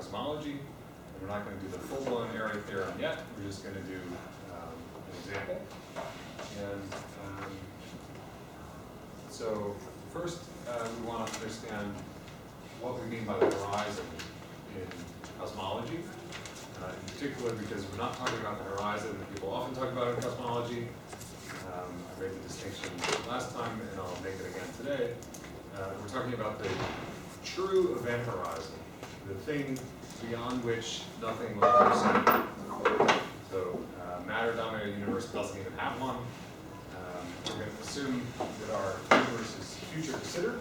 cosmology. And we're not going to do the full-blown area theorem yet. We're just going to do an example. And so first, we want to understand what we mean by the horizon in cosmology. In particular, because we're not talking about the horizon that people often talk about in cosmology. I made the distinction last time, and I'll make it again today. We're talking about the true event horizon, the thing beyond which nothing will ever see. So, matter-dominated universe doesn't even have one. We're going to assume that our universe is future considered.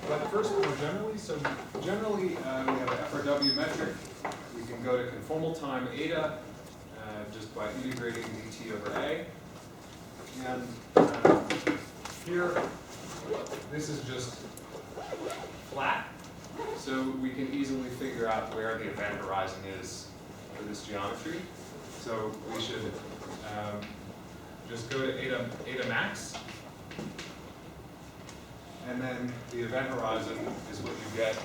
But first, more generally, so generally we have an FRW metric. We can go to conformal time eta just by integrating dt over a. And here, this is just flat, so we can easily figure out where the event horizon is for this geometry. So we should just go to eta max, and then the event horizon is what you get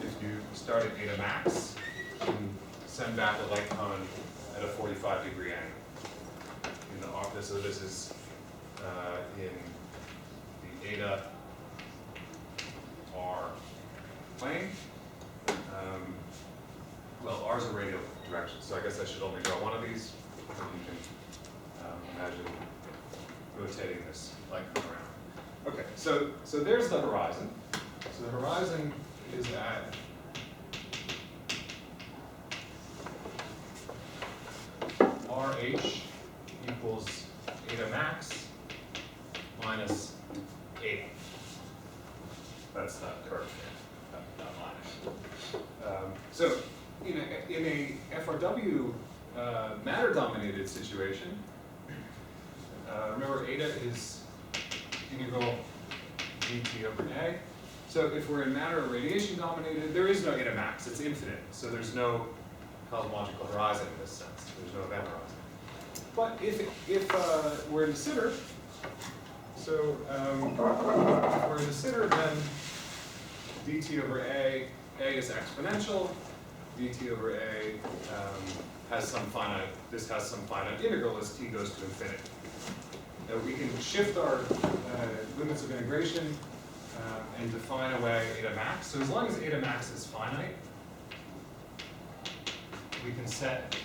if you start at eta max and send back a light cone at a 45-degree angle. So this is in the eta r plane. Well, r is a radial direction, so I guess I should only draw one of these. And you can imagine rotating this light cone around. Okay, so there's the horizon. So the horizon is at RH equals eta max minus eta. That's that curve here, that line. So in a FRW matter-dominated situation, remember eta is integral dt over a. So if we're in matter or radiation dominated, there is no eta max, it's infinite. So there's no cosmological horizon in this sense. There's no event horizon. But if we're in the sitter, so if we're in the sitter, then dt over a is exponential, dt over a has some finite, this has some finite integral as t goes to infinity. Now we can shift our limits of integration and define away eta max. So as long as eta max is finite, we can set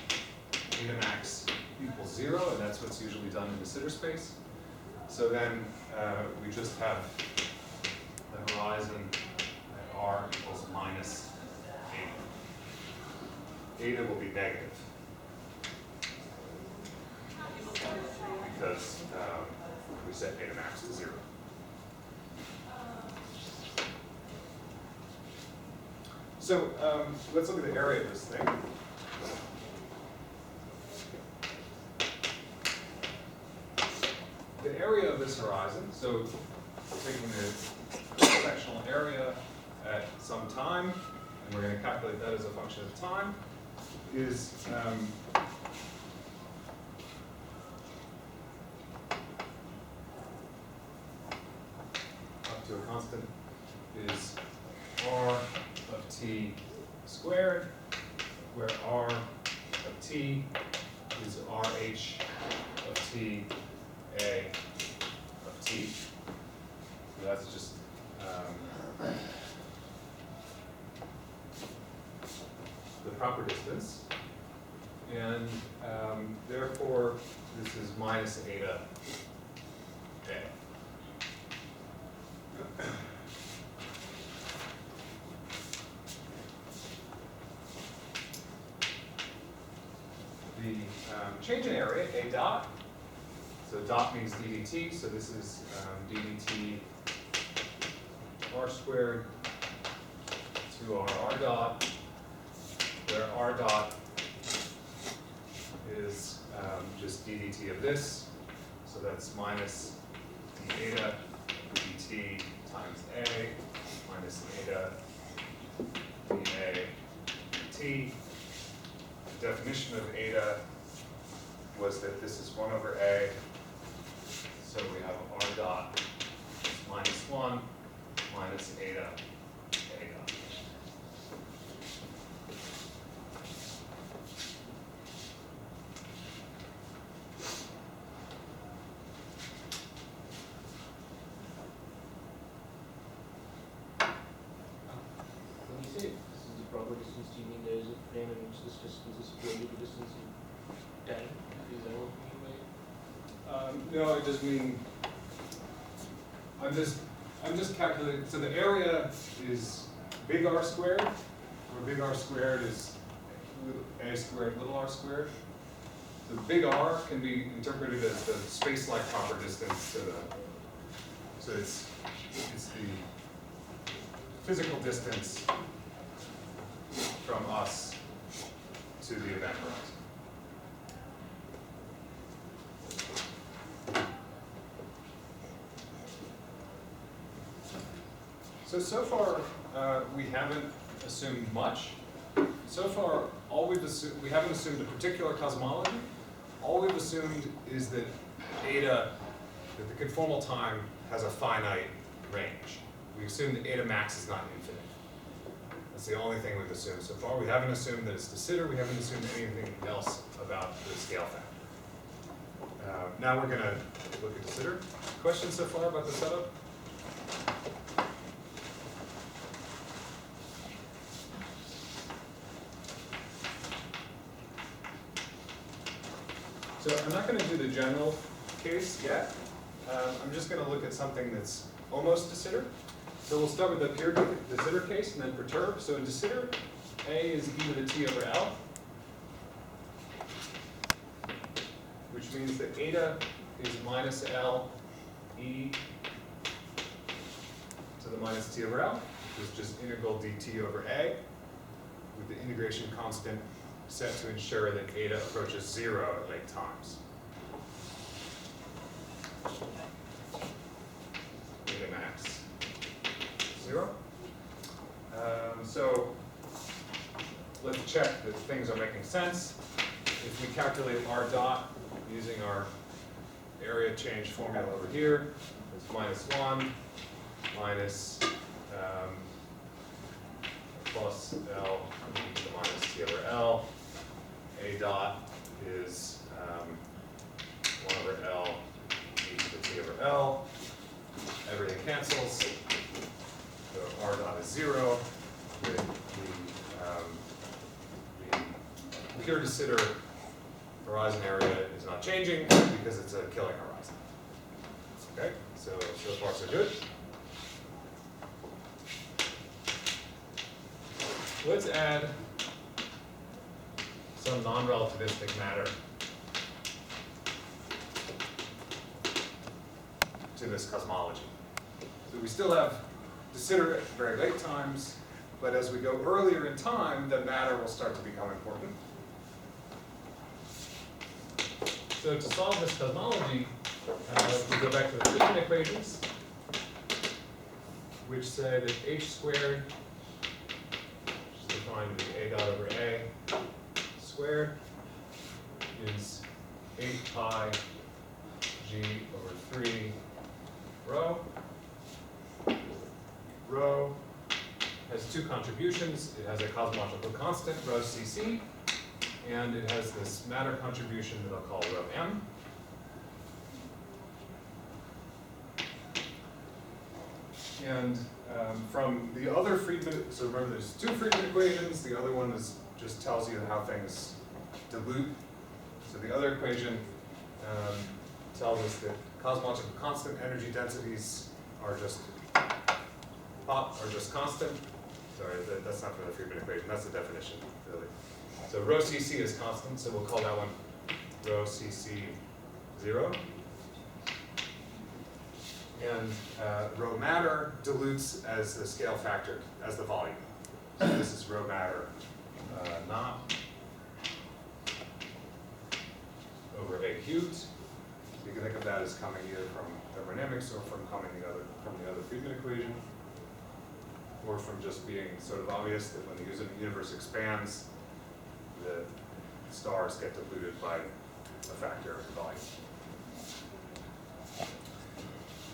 eta max equals 0, and that's what's usually done in the sitter space. So then we just have the horizon at r equals minus eta. Eta will be negative because we set eta max to 0. So let's look at the area of this thing. The area of this horizon, so taking the sectional area at some time, and we're going to calculate that as a function of time, is up to a constant is r of t squared, where r of t is rh of t a of t. So that's just the proper distance. And therefore, this is minus eta a. The change in area, a dot. So dot means ddt, so this is ddt r squared to r dot, where r dot is just ddt of this, so that's minus d eta dt times a minus eta dA dt. The definition of eta was that this is 1 over a, so we have r dot is minus 1 minus eta a dot. proper distance do you mean there is a frame in which this distance is equal to distance in time? Is that what you mean by? No, I just mean, I'm just calculating, so the area is big R squared, where big R squared is A squared, little r squared. So big R can be interpreted as the space-like proper distance to the, so it's the physical distance from us to the event horizon. So far, we haven't assumed much. So far, all we've assumed, we haven't assumed a particular cosmology. All we've assumed is that eta, that the conformal time has a finite range. We assume that eta max is not infinite. That's the only thing we've assumed so far. We haven't assumed that it's de Sitter. We haven't assumed anything else about the scale factor. Now we're going to look at de Sitter. Questions so far about the setup? So I'm not going to do the general case yet. I'm just going to look at something that's almost de Sitter. So we'll start with the pure de Sitter case and then perturb. So in de Sitter, A is e to the t over L, which means that eta is minus L e to the minus t over L, which is just integral dt over A, with the integration constant set to ensure that eta approaches 0 at late times. Eta max 0. So let's check that things are making sense. If we calculate r dot using our area change formula over here, it's -1 minus plus L e to the minus t over L. A dot is 1 over L e to the t over L. Everything cancels. So r dot is 0. The pure de Sitter horizon area is not changing because it's a killing horizon. Okay, so far so good. Let's add some non-relativistic matter to this cosmology. So we still have de Sitter at very late times, but as we go earlier in time, the matter will start to become important. So to solve this cosmology, we go back to the Friedmann equations, which say that h squared, which is defined to be a dot over a squared, is 8 pi g over 3 rho. Rho has two contributions. It has a cosmological constant, rho cc, and it has this matter contribution that I'll call rho m. And from the other Friedmann, so remember there's two Friedmann equations. The other one is just tells you how things dilute. So the other equation tells us that cosmological constant energy densities are just constant. Sorry, that's not for the Friedmann equation. That's the definition, really. So rho cc is constant, so we'll call that one rho cc 0. And rho matter dilutes as the scale factor, as the volume. So this is rho matter not over A cubed. So you can think of that as coming either from thermodynamics or from the other Friedmann equation, or from just being sort of obvious that when the universe expands, the stars get diluted by a factor of the volume.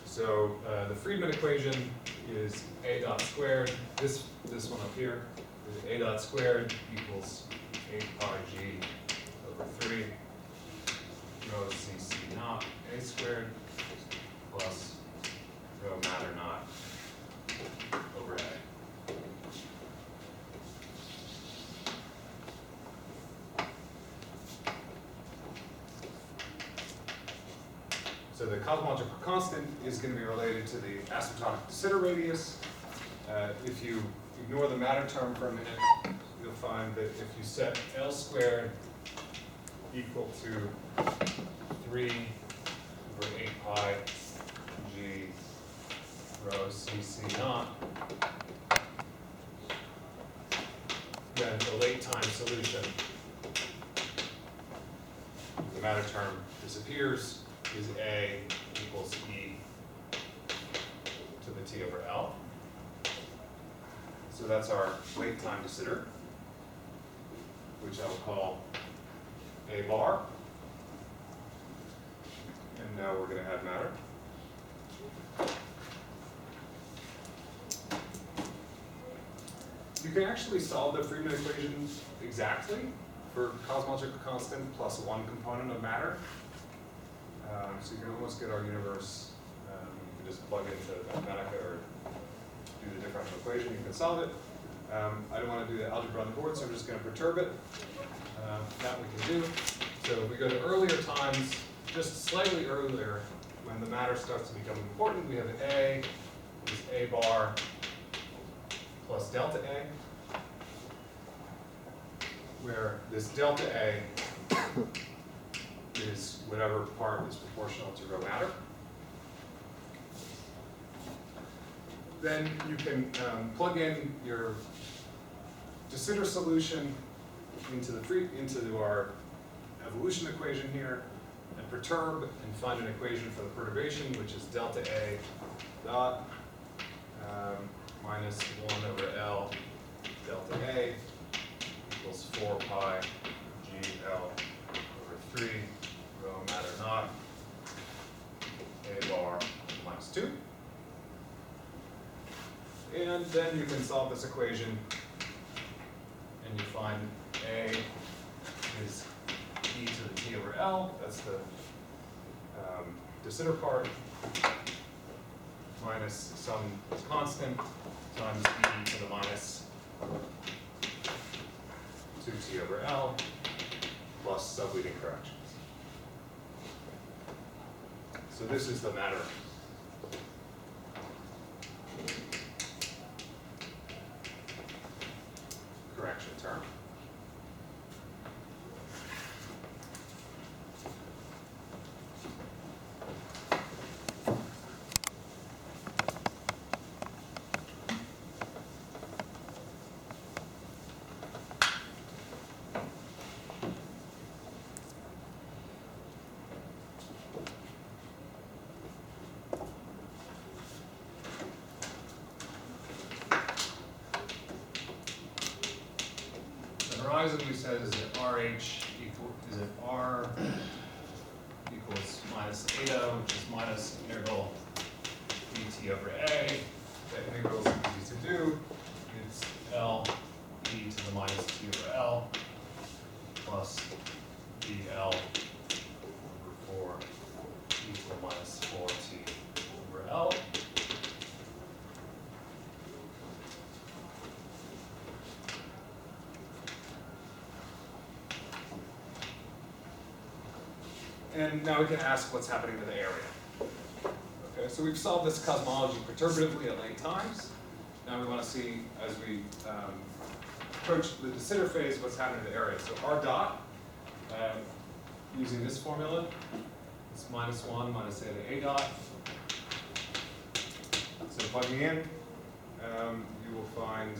So the Friedmann equation is a dot squared. This one up here is a dot squared equals 8 pi g over 3 rho cc naught a squared plus rho matter naught over a. cosmological constant is going to be related to the asymptotic de Sitter radius. If you ignore the matter term for a minute, you'll find that if you set L squared equal to 3 over 8 pi g rho cc naught, then the late time solution, the matter term disappears, is A equals E to the T over L. So that's our late time de Sitter, which I will call A bar. And now we're going to add matter. You can actually solve the Friedmann equation exactly for cosmological constant plus one component of matter. So you can almost get our universe, you can just plug into Mathematica or do the differential equation, you can solve it. I don't want to do the algebra on the board, so I'm just going to perturb it. That we can do. So if we go to earlier times, just slightly earlier, when the matter starts to become important, we have A is A bar plus delta A, where this delta A is whatever part is proportional to rho matter. Then you can plug in your de Sitter solution into our evolution equation here, and perturb and find an equation for the perturbation, which is delta A dot minus 1 over L delta A equals 4 pi G L over 3 rho matter naught A bar minus 2. And then you can solve this equation and you find A is E to the T over L, that's the de Sitter part, minus some constant times E to the minus 2T over L plus subleading corrections. So this is the matter correction term. Horizon we said is that RH R equals minus eta, which is minus integral dt over A. That integral is easy to do. It's L e to the minus t over L plus dl over 4 e to the minus 4t over L. And now we can ask what's happening to the area. Okay, so we've solved this cosmology perturbatively at late times. Now we want to see, as we approach the de Sitter phase, what's happening to the area. So R dot, using this formula, it's minus 1 minus eta A dot. So plugging in, you will find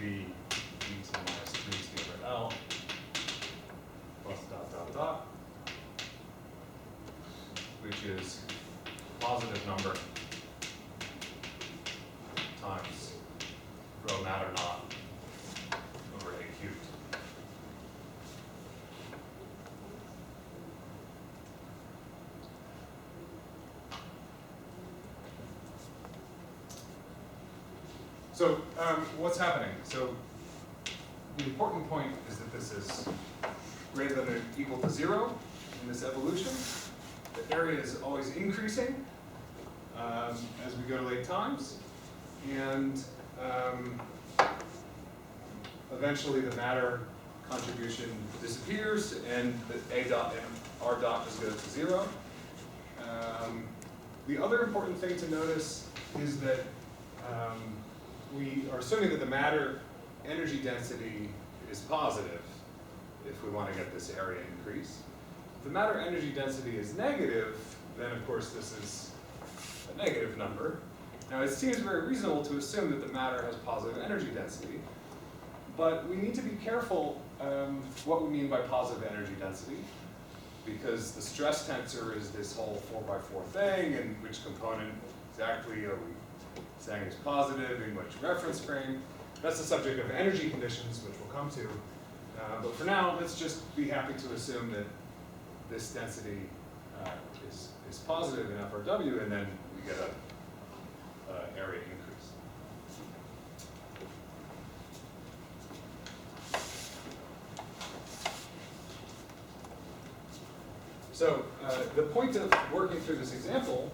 B e to the minus 3t over L plus dot dot dot, which is a positive number times rho matter naught over A cubed. So what's happening? So the important point is that this is greater than or equal to 0 in this evolution. The area is always increasing as we go to late times. And eventually the matter contribution disappears and the A dot and R dot just goes to 0. The other important thing to notice is that we are assuming that the matter energy density is positive if we want to get this area increase. If the matter energy density is negative, then of course this is a negative number. Now it seems very reasonable to assume that the matter has positive energy density, but we need to be careful what we mean by positive energy density, because the stress tensor is this whole 4x4 thing, and which component exactly are we saying is positive in which reference frame. That's the subject of energy conditions, which we'll come to. But for now, let's just be happy to assume that this density is positive in FRW, and then we get a area increase. So the point of working through this example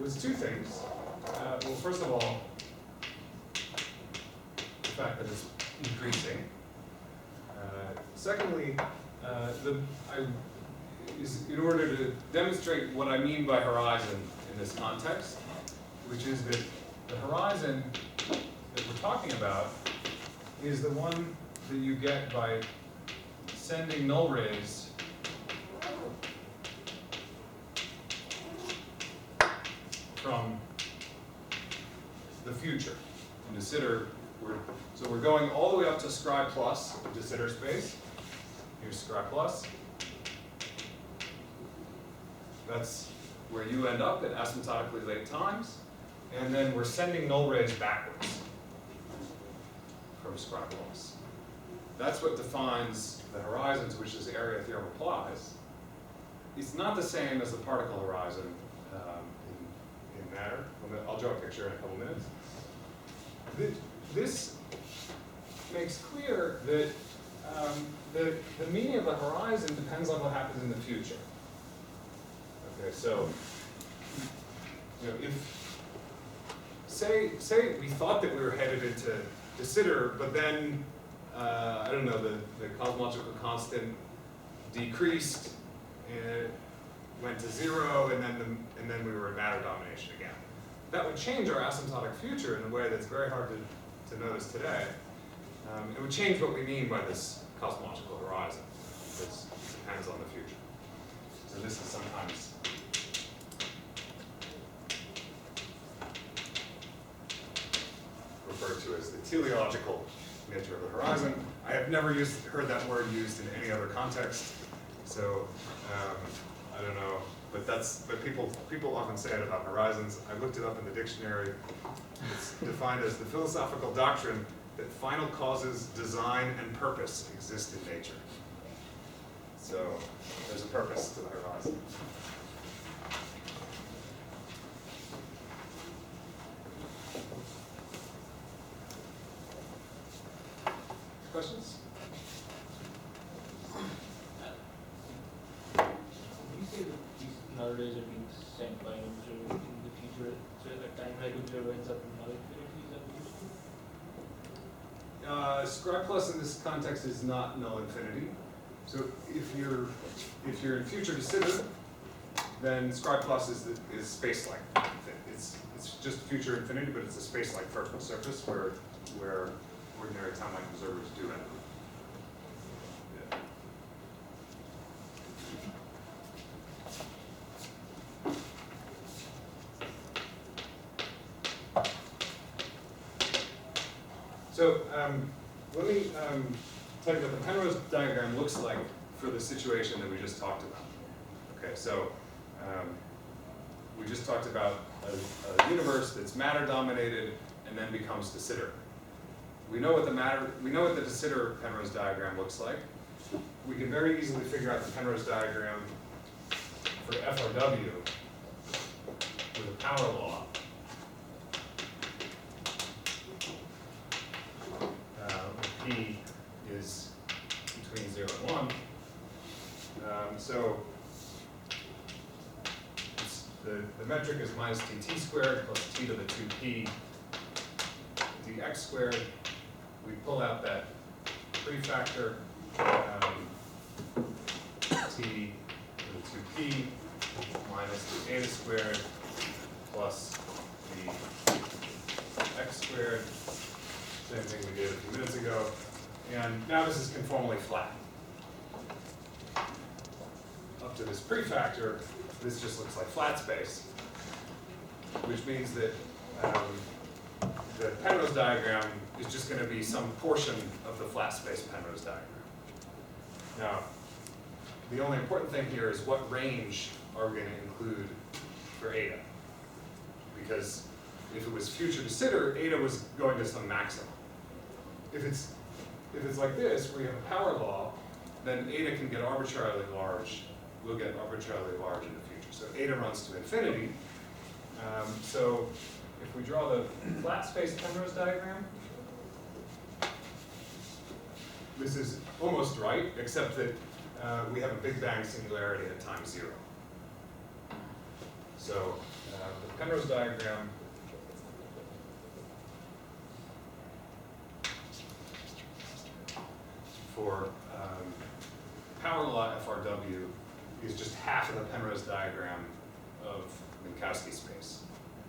was two things. Well, first of all, the fact that it's increasing. Secondly, in order to demonstrate what I mean by horizon in this context, which is that the horizon that we're talking about is the one that you get by sending null rays from the future. In de Sitter, so we're going all the way up to Scri plus in de Sitter space. Here's Scri plus. That's where you end up at asymptotically late times. And then we're sending null rays backwards from Scri plus. That's what defines the horizons, which is the area theorem applies. It's not the same as the particle horizon in matter. I'll draw a picture in a couple minutes. This makes clear that the meaning of the horizon depends on what happens in the future. Okay, so if say we thought that we were headed into de Sitter, but then I don't know, the cosmological constant decreased and it went to 0, and then we were in matter domination again. That would change our asymptotic future in a way that's very hard to notice today. It would change what we mean by this cosmological horizon. This depends on the future. So this is sometimes referred to as the teleological nature of the horizon. I have never heard that word used in any other context, so I don't know. But people often say it about horizons. I looked it up in the dictionary. It's defined as the philosophical doctrine that final causes, design, and purpose exist in nature. So there's a purpose to the horizon. Questions? When you say that these null rays are being sent by an observer in the future, so that time right observer ends up in null infinity, is that what you're saying? Scri plus in this context is not null infinity. So if you're in future de Sitter, then Scri plus is space-like. It's just future infinity, but it's a space-like surface where ordinary time-like observers do end up. So let me tell you what the Penrose diagram looks like for the situation that we just talked about. Okay, so we just talked about a universe that's matter dominated and then becomes de Sitter. We know what the de Sitter Penrose diagram looks like. We can very easily figure out the Penrose diagram for FRW with a power law. P is between 0 and 1. So the metric is minus dt squared plus t to the 2p dx squared. We pull out that prefactor, t to the 2p minus the eta squared plus the x squared. Same thing we did a few minutes ago. And now this is conformally flat. Up to this prefactor, this just looks like flat space, which means that the Penrose diagram is just going to be some portion of the flat space Penrose diagram. Now, the only important thing here is what range are we going to include for eta? Because if it was future de Sitter, eta was going to some maximum. If it's like this, where you have a power law, then eta can get arbitrarily large. We'll get arbitrarily large in the future. So eta runs to infinity. So if we draw the flat space Penrose diagram, this is almost right, except that we have a Big Bang singularity at time 0. So the Penrose diagram for power law FRW is just half of the Penrose diagram of Minkowski space.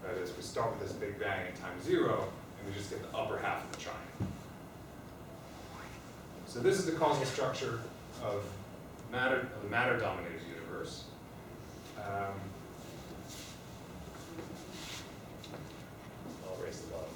That is, we start with this Big Bang at time 0, and we just get the upper half of the triangle. So this is the causal structure of the matter-dominated universe. I'll erase the bottom.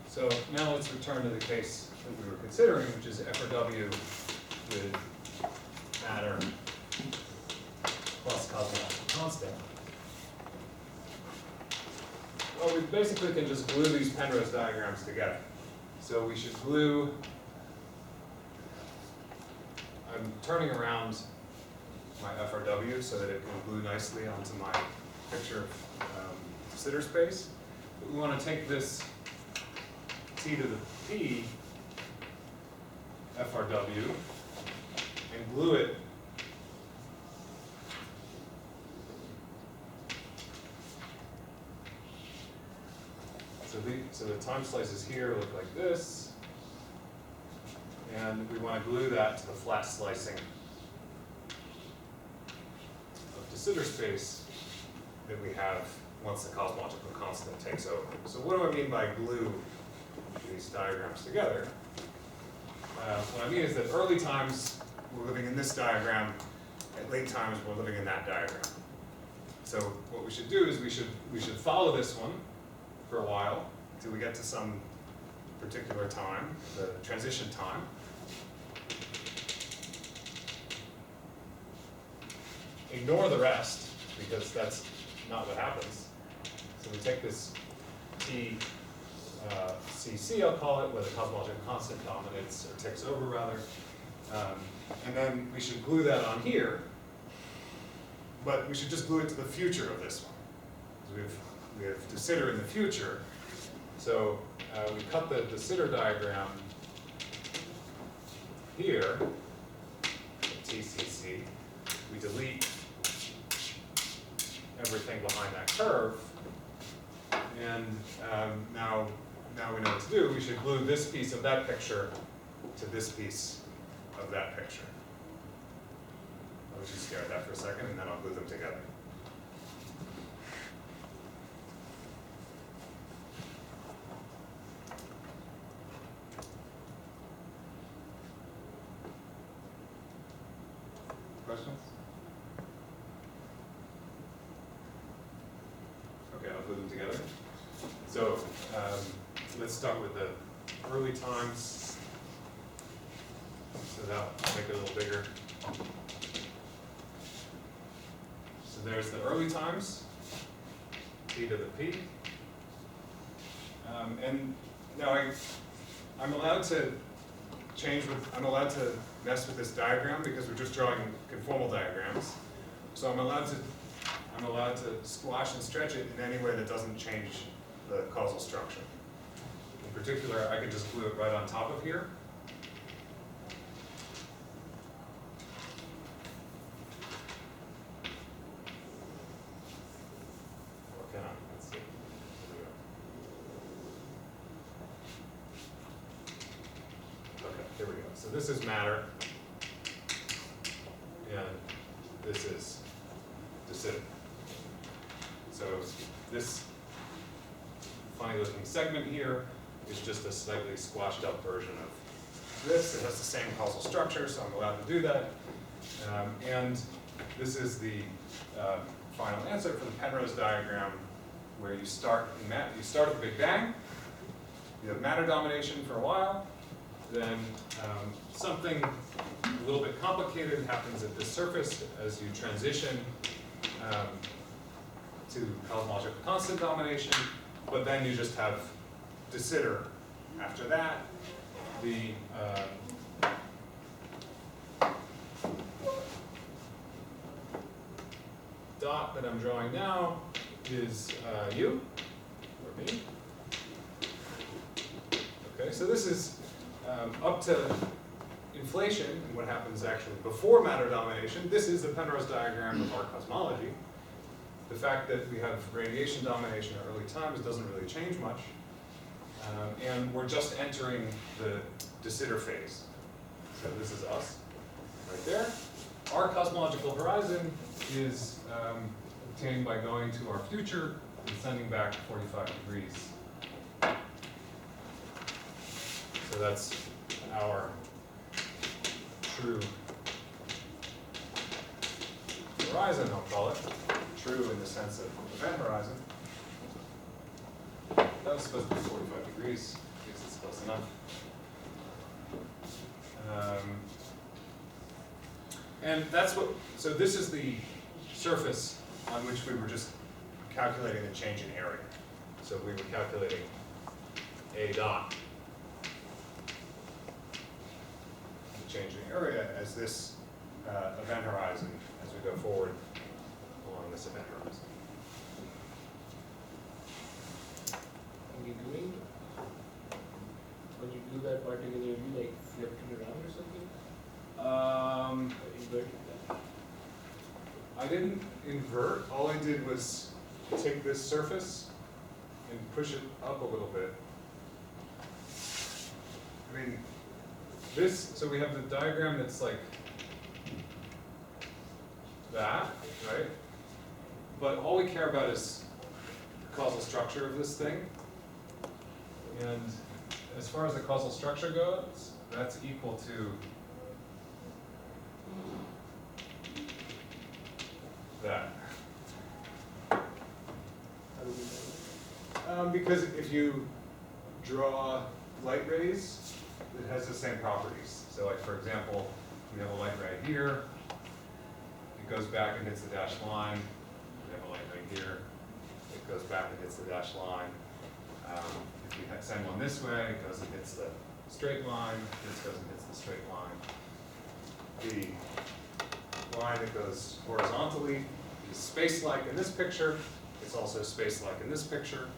So now let's return to the case that we were considering, which is FRW with matter plus cosmological constant. Well, we basically can just glue these Penrose diagrams together. So we should glue, I'm turning around my FRW so that it can glue nicely onto my picture of de Sitter space. But we want to take this t to the p FRW and glue it so the time slices here look like this, and we want to glue that to the flat slicing of de Sitter space that we have once the cosmological constant takes over. So what do I mean by glue these diagrams together? What I mean is that early times we're living in this diagram, at late times we're living in that diagram. So what we should do is we should follow this one for a while until we get to some particular time, the transition time. Ignore the rest, because that's not what happens. So we take this t CC, I'll call it, where the cosmological constant dominates, or takes over rather. And then we should glue that on here, but we should just glue it to the future of this one. So we have de Sitter in the future. So we cut the de Sitter diagram here, TCC. We delete everything behind that curve. And now we know what to do. We should glue this piece of that picture to this piece of that picture. I'll just stare at that for a second, and then I'll glue them together. Questions? Okay, I'll glue them together. So let's start with the early times. So that'll make it a little bigger. So there's the early times, t to the p. And now I'm allowed to I'm allowed to mess with this diagram because we're just drawing conformal diagrams. So I'm allowed to squash and stretch it in any way that doesn't change the causal structure. In particular, I could just glue it right on top of here. Or can I? Let's see. Here we go. Okay, here we go. So this is matter, and this is de Sitter. So this funny looking segment here is just a slightly squashed up version of this. It has the same causal structure, so I'm allowed to do that. And this is the final answer for the Penrose diagram, where you start at the Big Bang, you have matter domination for a while, then something a little bit complicated happens at this surface as you transition to cosmological constant domination, but then you just have de Sitter after that. The dot that I'm drawing now is you, or me. Okay, so this is up to inflation and what happens actually before matter domination. This is the Penrose diagram of our cosmology. The fact that we have radiation domination at early times doesn't really change much. And we're just entering the de Sitter phase. So this is us, right there. Our cosmological horizon is obtained by going to our future and sending back 45 degrees. So that's our true horizon, I'll call it. True in the sense of event horizon. That was supposed to be 45 degrees. I guess it's close enough. And that's what, so this is the surface on which we were just calculating the change in area. So we were calculating A dot, the change in area, as this event horizon as we go forward along this event horizon. When you do that particular, you like flip it around or something? Or invert that? I didn't invert. All I did was take this surface and push it up a little bit. I mean, this, so we have the diagram that's like that, right? But all we care about is the causal structure of this thing. And as far as the causal structure goes, that's equal to that. How do we know? Because if you draw light rays, it has the same properties. So like, for example, we have a light ray here. It goes back and hits the dashed line. We have a light ray here. It goes back and hits the dashed line. If we send one this way, it goes and hits the straight line. This goes and hits the straight line. The line that goes horizontally is space-like in this picture. It's also space-like in this picture.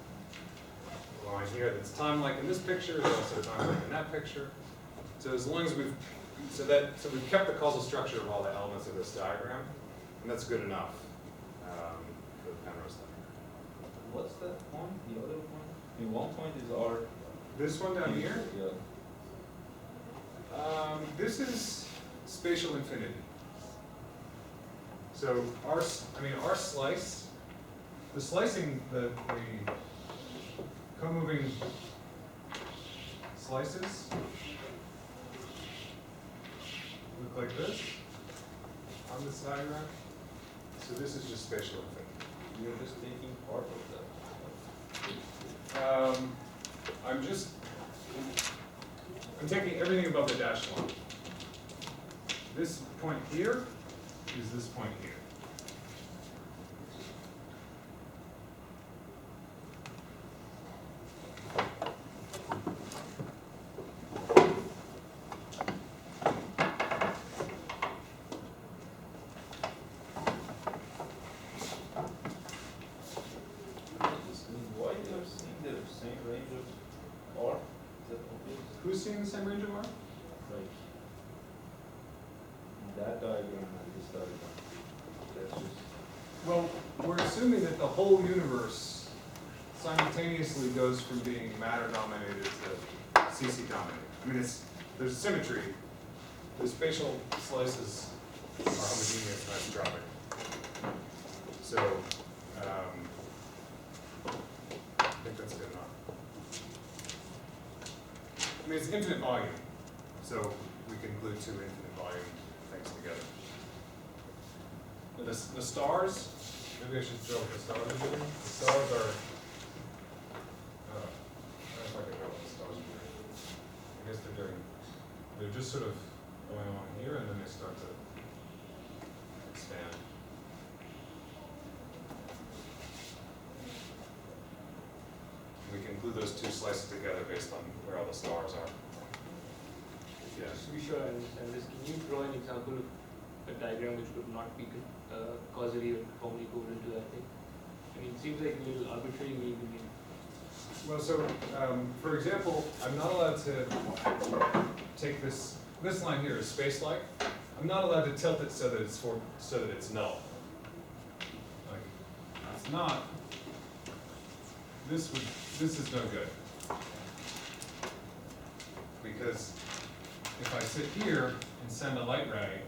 The line here that's time-like in this picture is also time-like in that picture. So as long as we've kept the causal structure of all the elements of this diagram, and that's good enough for the Penrose diagram. What's that point? The other point? I mean, one point is our. This one down here, Yeah. this is spatial infinity. So our slice, the slicing, the co-moving slices look like this on this diagram. So this is just spatial infinity. You're just taking part of that. I'm taking everything above the dashed line. This point here is this point here. same range of R? Like, that diagram and this diagram, that's just, Well, we're assuming that the whole universe simultaneously goes from being matter dominated to CC dominated. I mean, there's symmetry. The spatial slices are homogeneous and isotropic. So, I think that's good enough. I mean, it's infinite volume, so we can glue two infinite volume things together. The stars, maybe I should show what the stars are doing. The stars are, I don't know if I can know what the stars are doing. I guess they're just sort of going on here and then they start to expand. We can glue those two slices together based on where all the stars are. Yeah. Just to be sure I understand this, can you draw an example of a diagram which would not be causally or conformally equivalent to that thing? I mean, it seems like a little arbitrary, maybe. Well, so, for example, I'm not allowed to take this line here is space-like. I'm not allowed to tilt it so that it's null. Like, it's not. This is no good. Because if I sit here and send a light ray,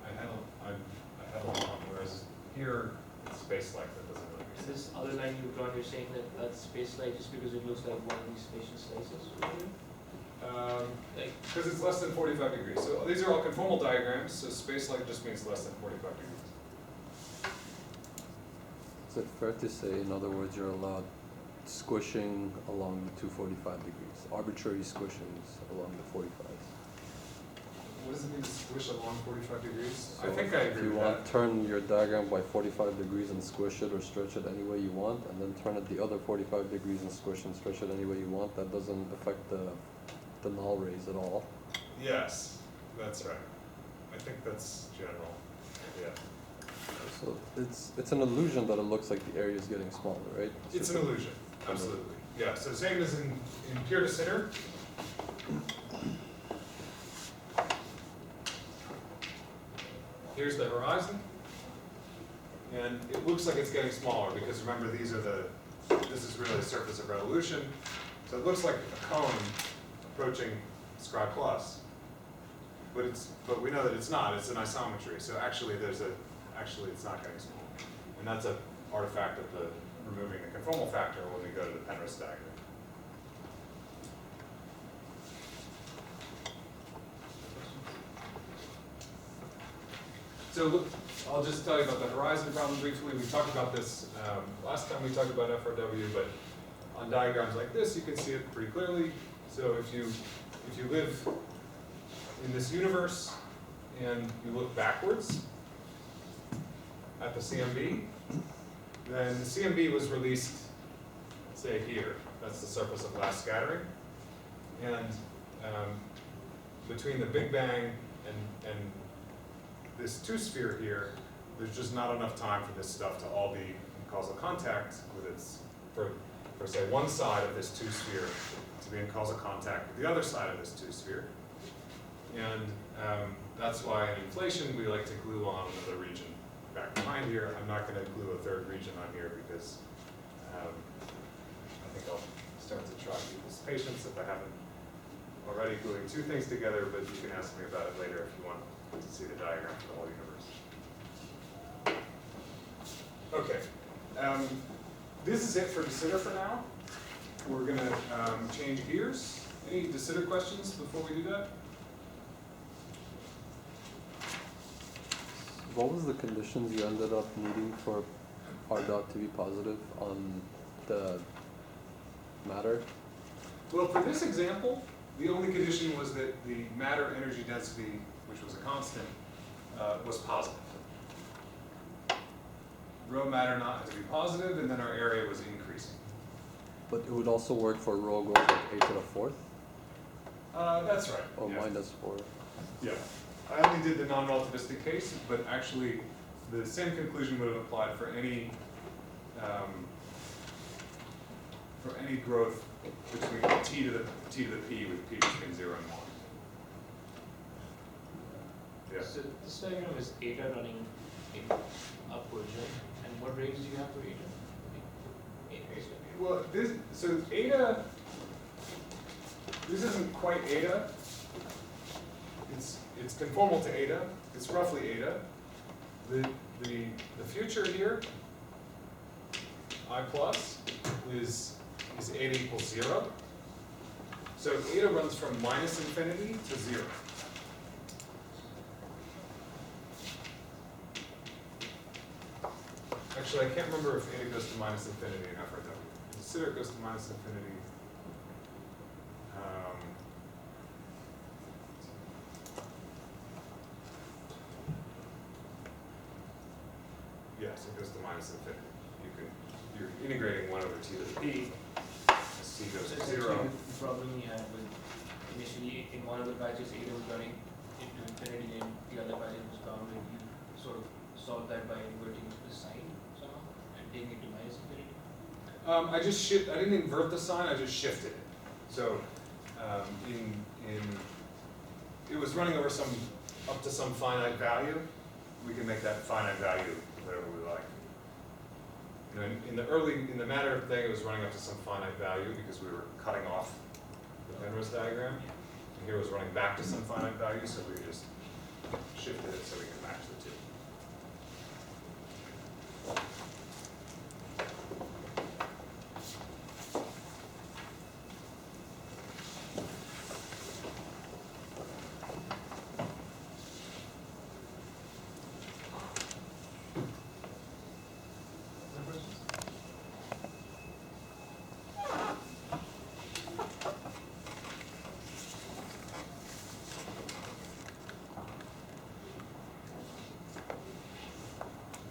I have a long, whereas here it's space-like, that doesn't really make Is sense. this other line you've drawn, you're saying that that's space-like just because it looks like one of these spatial slices? Like, Because it's less than 45 degrees. So these are all conformal diagrams, so space-like just means less than 45 degrees. Is it fair to say, in other words, you're allowed squishing along the 245 degrees, arbitrary squishings along the 45s? What does it mean to squish along 45 degrees? I So think I if agree you with want, that. turn your diagram by 45 degrees and squish it or stretch it any way you want, and then turn it the other 45 degrees and squish and stretch it any way you want, that doesn't affect the null rays at all. Yes, that's right. I think that's general. Yeah. So it's an illusion that it looks like the area is getting smaller, right? It's an illusion, absolutely. Yeah, so same as in peer to center. Here's the horizon. And it looks like it's getting smaller because remember this is really the surface of revolution. So it looks like a cone approaching scribe plus. But we know that it's not, it's an isometry. So actually it's not getting smaller. And that's an artifact of removing the conformal factor when we go to the Penrose diagram. So look, I'll just tell you about the horizon problem briefly. We talked about this last time we talked about FRW, but on diagrams like this, you can see it pretty clearly. So if you live in this universe and you look backwards at the CMB, then the CMB was released, say here. That's the surface of last scattering. And between the Big Bang and this two-sphere here, there's just not enough time for this stuff to all be in causal contact with for say one side of this two-sphere to be in causal contact with the other side of this two-sphere. And that's why in inflation we like to glue on another region back behind here. I'm not going to glue a third region on here because I think I'll start to try people's patience if I haven't already gluing two things together, but you can ask me about it later if you want to see the diagram for the whole universe. Okay, this is it for de Sitter for now. We're going to change gears. Any de Sitter questions before we do that? What was the conditions you ended up needing for R dot to be positive on the matter? Well, for this example, the only condition was that the matter energy density, which was a constant, was positive. Rho matter not had to be positive, and then our area was increasing. But it would also work for rho goes like a to the fourth, That's right. or yeah. -4. Yeah. I only did the non-relativistic case, but actually the same conclusion would have applied for any growth between t to the p with p between 0 and 1. Yeah. So this diagram is eta running in upwards, right? And what range do you have for eta? Well, so eta, this isn't quite eta. It's conformal to eta. It's roughly eta. The future here, I plus, is eta equals 0. So eta runs from minus infinity to 0. Actually, I can't remember if eta goes to minus infinity in FRW. Consider it goes to minus infinity. Yes, it goes to minus infinity. You're integrating 1 over t to the p. As t goes to 0. The problem you had with initially in one of the batches eta was running into infinity and the other batches was bounded. You sort of solved that by inverting the sign somehow and taking it to minus infinity. I didn't invert the sign. I just shifted it. So it was running over up to some finite value. We can make that finite value whatever we like. You know, in the matter thing, it was running up to some finite value because we were cutting off the Penrose diagram. And here it was running back to some finite value, so we just shifted it so we can match the two.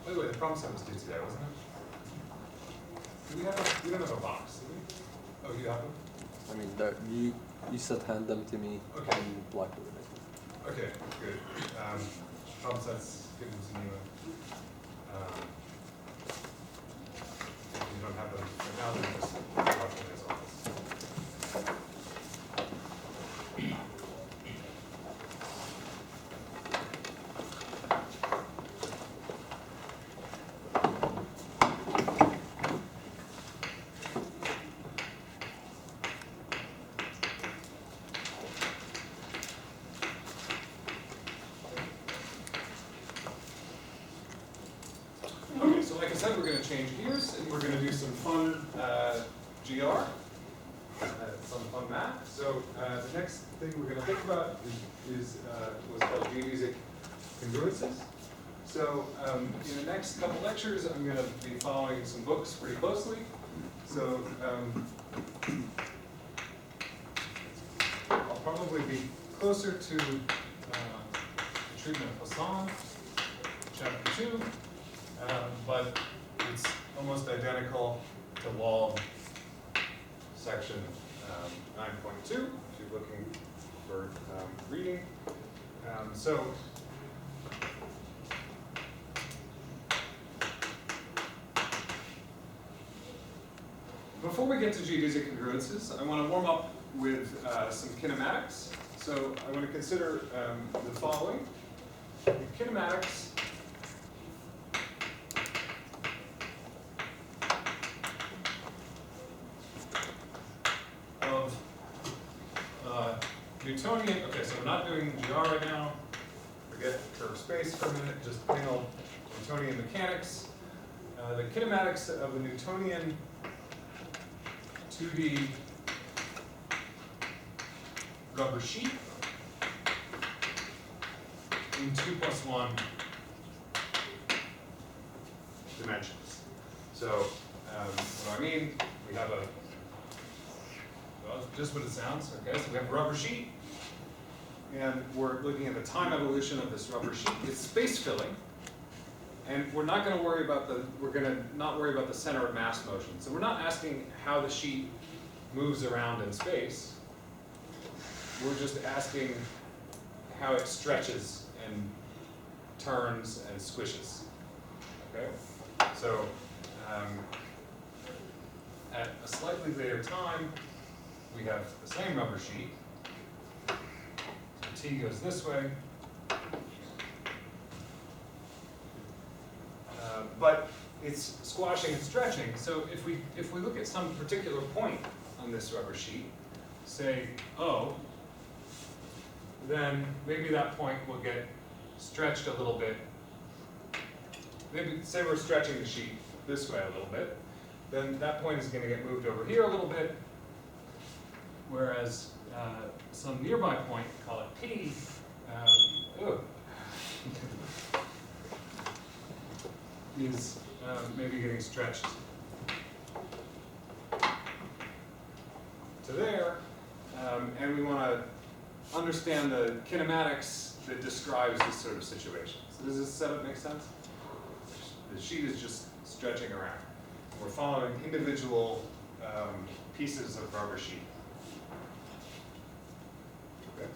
By the way, the problem set was due today, wasn't it? We don't have a box, do we? Oh, you have them? I mean, you said hand them to me Okay. on Blackboard, I think. Okay, good. Problem sets, give them to you. If you don't have them, but now they're just watching this office. Okay, so like I said, we're going to change gears and we're going to do some fun GR, some fun math. So the next thing we're going to think about is what's called geodesic congruences. So in the next couple lectures, I'm going to be following some books pretty closely. So I'll probably be closer to the treatment of Poisson, chapter 2. But it's almost identical to law section 9.2, if you're looking for reading. So before we get to geodesic congruences, I want to warm up with some kinematics. So I want to consider the following. Kinematics of Newtonian, okay, so we're not doing GR right now. Forget curved space for a minute, just plain old Newtonian mechanics. The kinematics of a Newtonian 2D rubber sheet in 2+1 dimensions. So what do I mean? We have well, just what it sounds, okay? So we have a rubber sheet, and we're looking at the time evolution of this rubber sheet. It's space filling, and we're not going to worry about the center of mass motion. So we're not asking how the sheet moves around in space. We're just asking how it stretches and turns and squishes. Okay? So at a slightly later time, we have the same rubber sheet. So T goes this way, but it's squashing and stretching. So if we look at some particular point on this rubber sheet, say O, then maybe that point will get stretched a little bit. Maybe say we're stretching the sheet this way a little bit, then that point is going to get moved over here a little bit, whereas some nearby point, call it P, is maybe getting stretched to there, and we want to understand the kinematics that describes this sort of situation. So does this setup make sense? The sheet is just stretching around. We're following individual pieces of rubber sheet. Okay.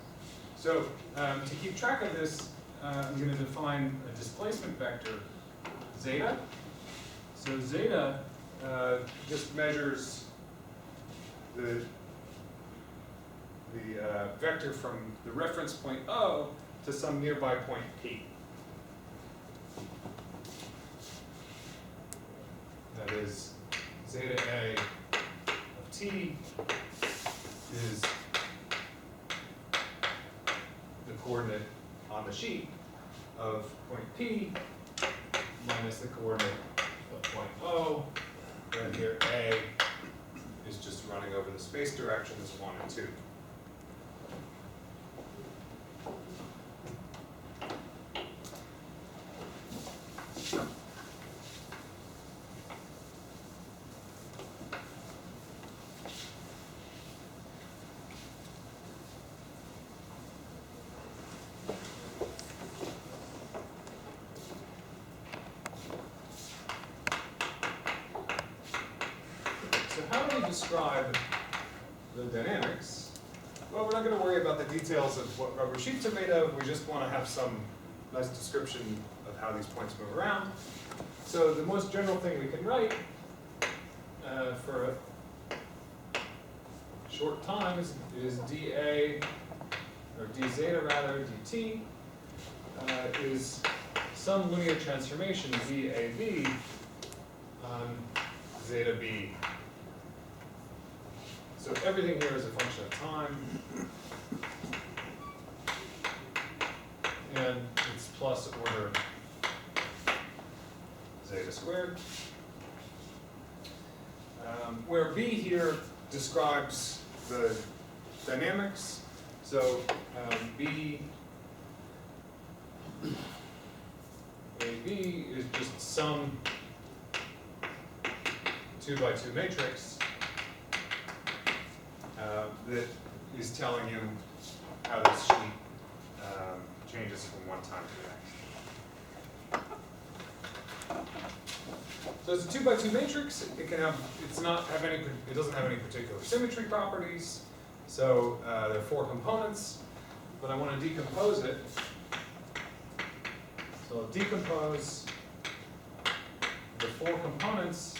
So to keep track of this, I'm going to define a displacement vector, zeta. So zeta just measures the vector from the reference point O to some nearby point P. That is, zeta A of t is the coordinate on the sheet of point P minus the coordinate of point O. And here A is just running over the space directions 1 and 2. Describe the dynamics. Well, we're not going to worry about the details of what rubber sheets are made of. We just want to have some nice description of how these points move around. So the most general thing we can write for a short time is dA, or d zeta rather, dt, is some linear transformation dAb on zeta b. So everything here is a function of time, and it's plus order zeta squared, where b here describes the dynamics. So b AB is just some 2 by 2 matrix that is telling you how this sheet changes from one time to the next. So it's a 2 by 2 matrix. It can have, it doesn't have any particular symmetry properties. So there are 4 components, but I want to decompose it. So I'll decompose the 4 components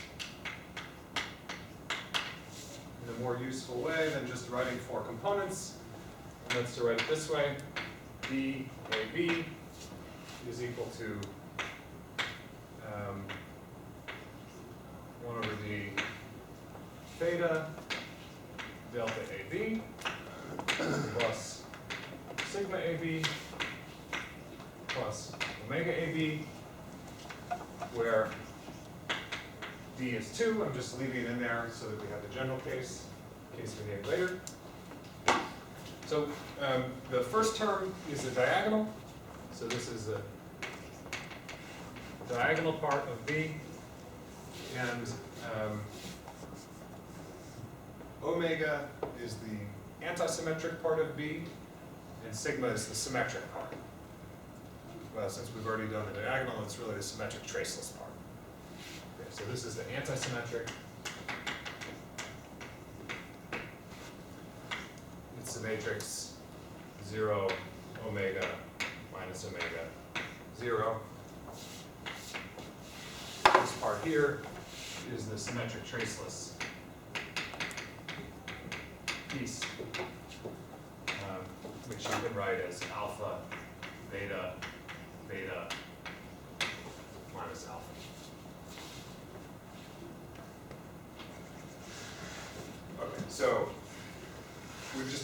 in a more useful way than just writing 4 components. And that's to write it this way. dAb is equal to 1 over d theta delta AB plus sigma AB plus omega AB, where d is 2. I'm just leaving it in there so that we have the general case, in case we need it later. So the first term is the diagonal. So this is the diagonal part of B. And omega is the antisymmetric part of B, and sigma is the symmetric part. Well, since we've already done the diagonal, it's really the symmetric traceless part. Okay, so this is the antisymmetric. It's the matrix 0, omega, minus omega, 0. This part here is the symmetric traceless piece, which you can write as alpha, beta, beta, minus alpha.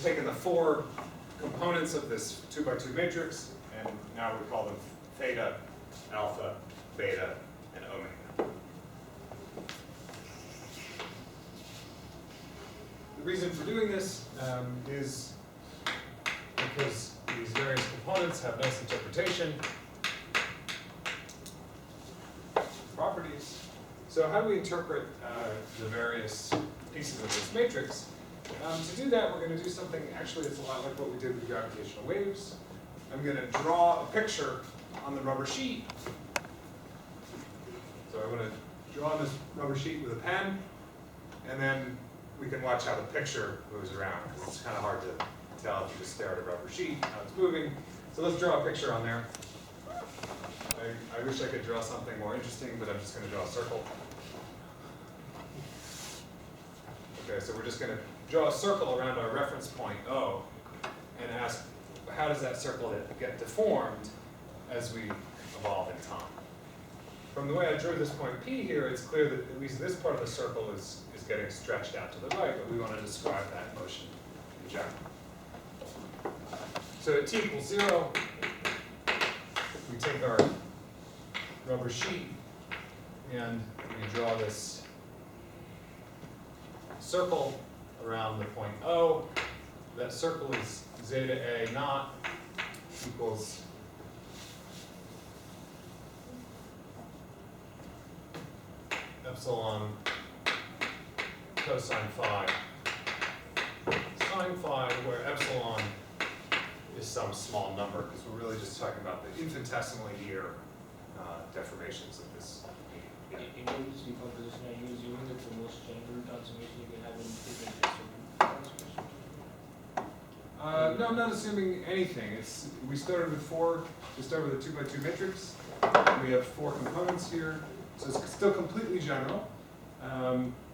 just taken the four components of this 2 by 2 matrix, and now we call them theta, alpha, beta, and omega. The reason for doing this is because these various components have nice interpretation properties. So how do we interpret the various pieces of this matrix? To do that, we're going to do something actually that's a lot like what we did with gravitational waves. I'm going to draw a picture on the rubber sheet. So I'm going to draw on this rubber sheet with a pen, and then we can watch how the picture moves around, because it's kind of hard to tell if you just stare at a rubber sheet, how it's moving. So let's draw a picture on there. I wish I could draw something more interesting, but I'm just going to draw a circle. Okay, so we're just going to draw a circle around our reference point O and ask, how does that circle get deformed as we evolve in time? From the way I drew this point P here, it's clear that at least this part of the circle is getting stretched out to the right, but we want to describe that motion in general. So at t equals 0, we take our rubber sheet and we draw this circle around the point O. That circle is zeta A naught equals epsilon cosine phi sine phi, where epsilon is some small number, because we're really just talking about the infinitesimally near deformations of this. Yeah. In this decomposition, are you assuming that the most general transformation you can have in is a transformation? No, I'm not assuming anything. We started with 4. We started with a 2 by 2 matrix. We have 4 components here, so it's still completely general.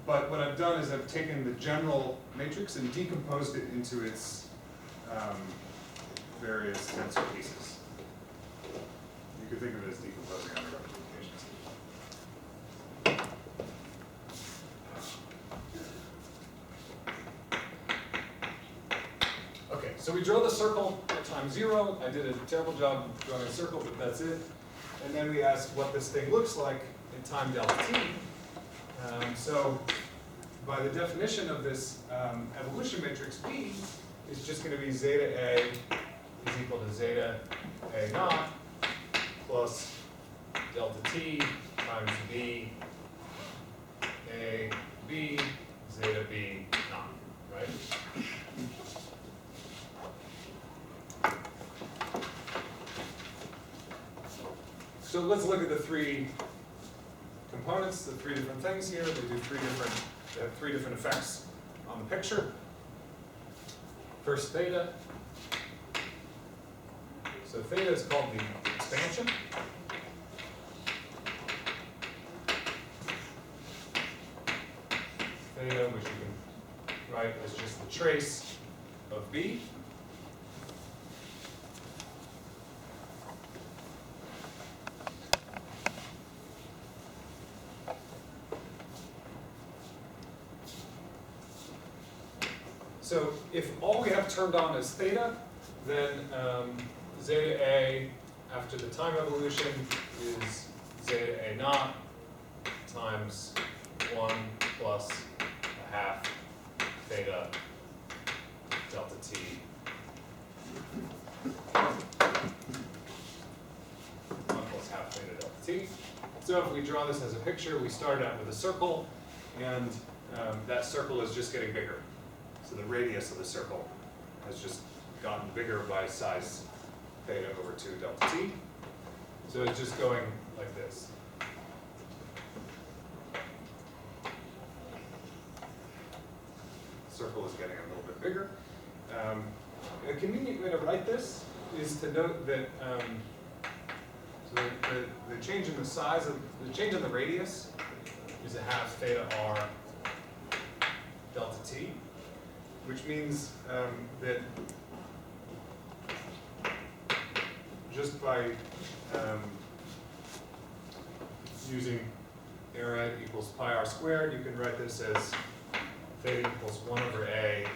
But what I've done is I've taken the general matrix and decomposed it into its various tensor pieces. You could think of it as decomposing other representations. Okay, so we draw the circle at time 0. I did a terrible job drawing a circle, but that's it. And then we ask what this thing looks like in time delta t. So by the definition of this evolution matrix B, it's just going to be zeta A is equal to zeta A naught plus delta t times B A B zeta B naught, right? So let's look at the 3 components, the 3 different things here. They have 3 different effects on the picture. First, theta. So theta is called the expansion. Theta, which you can write as just the trace of B. So if all we have turned on is theta, then zeta A after the time evolution is zeta A naught times 1 plus a half theta delta t. 1 plus half theta delta t. So if we draw this as a picture, we start out with a circle, and that circle is just getting bigger. So the radius of the circle has just gotten bigger by size theta over 2 delta t. So it's just going like this. Circle is getting a little bit bigger. A convenient way to write this is to note that so the change in the size of the change in the radius is a half theta r delta t, which means that just by using area equals pi r squared, you can write this as theta equals 1 over a